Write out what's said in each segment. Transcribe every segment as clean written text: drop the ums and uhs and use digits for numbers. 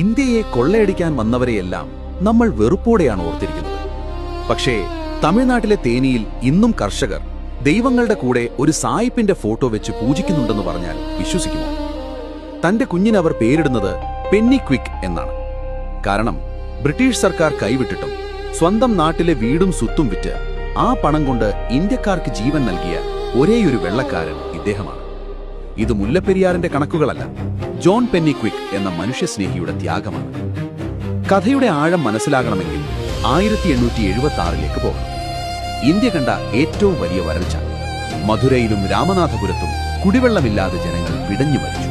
ഇന്ത്യയെ കൊള്ളയടിക്കാൻ വന്നവരെയെല്ലാം നമ്മൾ വെറുപ്പോടെയാണ് ഓർത്തിരിക്കുന്നത്. പക്ഷേ തമിഴ്നാട്ടിലെ തേനിയിൽ ഇന്നും കർഷകർ ദൈവങ്ങളുടെ കൂടെ ഒരു സായിപ്പിന്റെ ഫോട്ടോ വെച്ച് പൂജിക്കുന്നുണ്ടെന്ന് പറഞ്ഞാൽ വിശ്വസിക്കുമോ? തന്റെ കുഞ്ഞിനവർ പേരിടുന്നത് പെന്നി ക്വിക്ക് എന്നാണ്. കാരണം ബ്രിട്ടീഷ് സർക്കാർ കൈവിട്ടിട്ടും സ്വന്തം നാട്ടിലെ വീടും സ്വത്തും വിറ്റ് ആ പണം കൊണ്ട് ഇന്ത്യക്കാർക്ക് ജീവൻ നൽകിയ ഒരേയൊരു വെള്ളക്കാരൻ ഇദ്ദേഹമാണ്. ഇത് മുല്ലപ്പെരിയാറിന്റെ കണക്കുകളല്ല, ജോൺ പെന്നി ക്വിക്ക് എന്ന മനുഷ്യസ്നേഹിയുടെ ത്യാഗമാണ്. കഥയുടെ ആഴം മനസ്സിലാകണമെങ്കിൽ 1876 പോകണം. ഇന്ത്യ കണ്ട ഏറ്റവും വലിയ വരൾച്ച. മധുരയിലും രാമനാഥപുരത്തും കുടിവെള്ളമില്ലാതെ ജനങ്ങൾ പിടഞ്ഞു മരിച്ചു.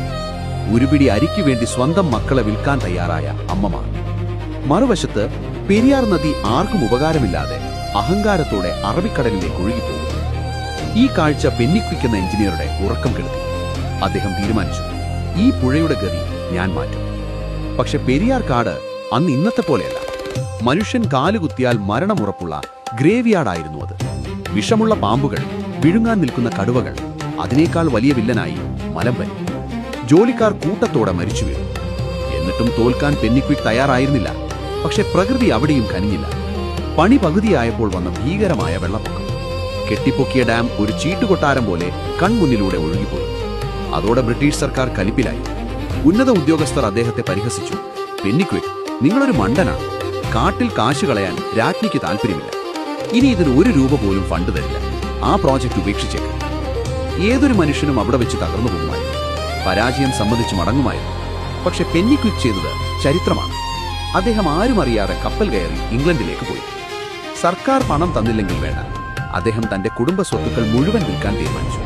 ഒരുപിടി അരിക്കു വേണ്ടി സ്വന്തം മക്കളെ വിൽക്കാൻ തയ്യാറായ അമ്മമാർ. മറുവശത്ത് പെരിയാർ നദി ആർക്കും ഉപകാരമില്ലാതെ അഹങ്കാരത്തോടെ അറബിക്കടലിലേക്ക് ഒഴുകിപ്പോകും. ഈ കാഴ്ച പെന്നി ക്വിക്ക് എന്ന എഞ്ചിനീയറുടെ ഉറക്കം കെടുത്തി. അദ്ദേഹം തീരുമാനിച്ചു, ഈ പുഴയുടെ ഗതി ഞാൻ മാറ്റും. പക്ഷെ പെരിയാർ കാട് അന്ന് ഇന്നത്തെ പോലെയല്ല. മനുഷ്യൻ കാലുകുത്തിയാൽ മരണമുറപ്പുള്ള ഗ്രേവിയാർഡായിരുന്നു അത്. വിഷമുള്ള പാമ്പുകൾ, വിഴുങ്ങാൻ നിൽക്കുന്ന കടുവകൾ, അതിനേക്കാൾ വലിയ വില്ലനായി മലമ്പനി. ജോലിക്കാർ കൂട്ടത്തോടെ മരിച്ചു വീണു. എന്നിട്ടും തോൽക്കാൻ പെന്നി ക്വിക്ക് തയ്യാറായിരുന്നില്ല. പക്ഷെ പ്രകൃതി അവിടെയും കനിഞ്ഞില്ല. പണി പകുതിയായപ്പോൾ വന്ന ഭീകരമായ വെള്ളപ്പൊക്കം. കെട്ടിപ്പൊക്കിയ ഡാം ഒരു ചീട്ടുകൊട്ടാരം പോലെ കൺമുന്നിലൂടെ ഒഴുകിപ്പോയി. അതോടെ ബ്രിട്ടീഷ് സർക്കാർ കലിപ്പിലായി. ഉന്നത ഉദ്യോഗസ്ഥർ അദ്ദേഹത്തെ പരിഹസിച്ചു. പെന്നി ക്വിക്ക്, നിങ്ങളൊരു മണ്ടനാണ്. കാട്ടിൽ കാശ് കളയാൻ രാജ്ഞിക്ക് താല്പര്യമില്ല. ഇനി ഇതിന് 1 രൂപ പോലും ഫണ്ട് തരില്ല. ആ പ്രോജക്റ്റ് ഉപേക്ഷിച്ചേക്ക്. ഏതൊരു മനുഷ്യനും അവിടെ വെച്ച് തകർന്നു പോകുമായിരുന്നു. പരാജയം സമ്മതിച്ച് മടങ്ങുമായിരുന്നു. പക്ഷെ പെന്നി ക്വിക്ക് ചെയ്തത് ചരിത്രമാണ്. അദ്ദേഹം ആരും അറിയാതെ കപ്പൽ കയറി ഇംഗ്ലണ്ടിലേക്ക് പോയി. സർക്കാർ പണം തന്നില്ലെങ്കിൽ വേണ്ട, അദ്ദേഹം തന്റെ കുടുംബ സ്വത്തുക്കൾ മുഴുവൻ വിൽക്കാൻ തീരുമാനിച്ചു.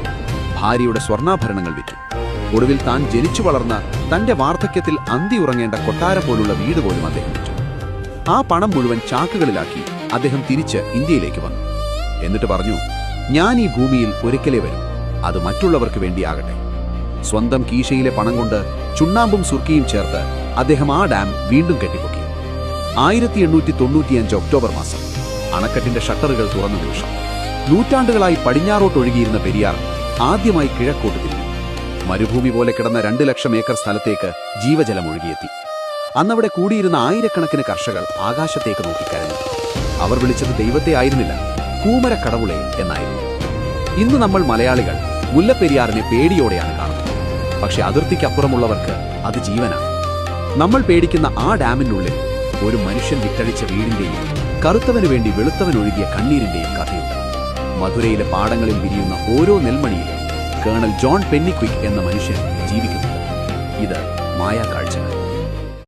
ഭാര്യയുടെ സ്വർണ്ണാഭരണങ്ങൾ വിറ്റു. ഒടുവിൽ താൻ ജനിച്ചു വളർന്ന തന്റെ വാർദ്ധക്യത്തിൽ അന്തി ഉറങ്ങേണ്ട കൊട്ടാരം പോലുള്ള വീട് പോലും അദ്ദേഹം വിറ്റു. ആ പണം മുഴുവൻ ചാക്കുകളിലാക്കി അദ്ദേഹം തിരിച്ച് ഇന്ത്യയിലേക്ക് വന്നു. എന്നിട്ട് പറഞ്ഞു, ഞാൻ ഈ ഭൂമിയിൽ ഒരിക്കലേ വരും, അത് മറ്റുള്ളവർക്ക് വേണ്ടിയാകട്ടെ. സ്വന്തം കീശയിലെ പണം കൊണ്ട് ചുണ്ണാമ്പും സുർക്കിയും ചേർത്ത് അദ്ദേഹം ആ ഡാം വീണ്ടും കെട്ടിപ്പൊക്കി. 1895 ഒക്ടോബർ മാസം അണക്കെട്ടിന്റെ ഷട്ടറുകൾ തുറന്ന നിമിഷം. നൂറ്റാണ്ടുകളായി പടിഞ്ഞാറോട്ടൊഴുകിയിരുന്ന പെരിയാർ ആദ്യമായി കിഴക്കോട്ട് തിരിഞ്ഞു. മരുഭൂമി പോലെ കിടന്ന 2 ലക്ഷം ഏക്കർ സ്ഥലത്തേക്ക് ജീവജലം ഒഴുകിയെത്തി. അന്നവിടെ കൂടിയിരുന്ന ആയിരക്കണക്കിന് കർഷകർ ആകാശത്തേക്ക് നോക്കിക്കരഞ്ഞു. അവർ വിളിച്ചത് ദൈവത്തെ ആയിരുന്നില്ല, കൂമരക്കടവുളെ എന്നായിരുന്നു. ഇന്ന് നമ്മൾ മലയാളികൾ മുല്ലപ്പെരിയാറിനെ പേടിയോടെയാണ് കാണുന്നത്. പക്ഷെ അതിർത്തിക്കപ്പുറമുള്ളവർക്ക് അത് ജീവനാണ്. നമ്മൾ പേടിക്കുന്ന ആ ഡാമിനുള്ളിൽ ഒരു മനുഷ്യൻ വിട്ടഴിച്ച വീടിന്റെയും കറുത്തവന് വേണ്ടി വെളുത്തവനൊഴുകിയ കണ്ണീരിന്റെയും കഥയുണ്ട്. മധുരയിലെ പാടങ്ങളിൽ വിരിയുന്ന ഓരോ നെൽമണിയിലും കേണൽ ജോൺ പെന്നി ക്വിക്ക് എന്ന മനുഷ്യൻ ജീവിക്കുന്നുണ്ട്. ഇത് മായാക്കാഴ്ചകൾ.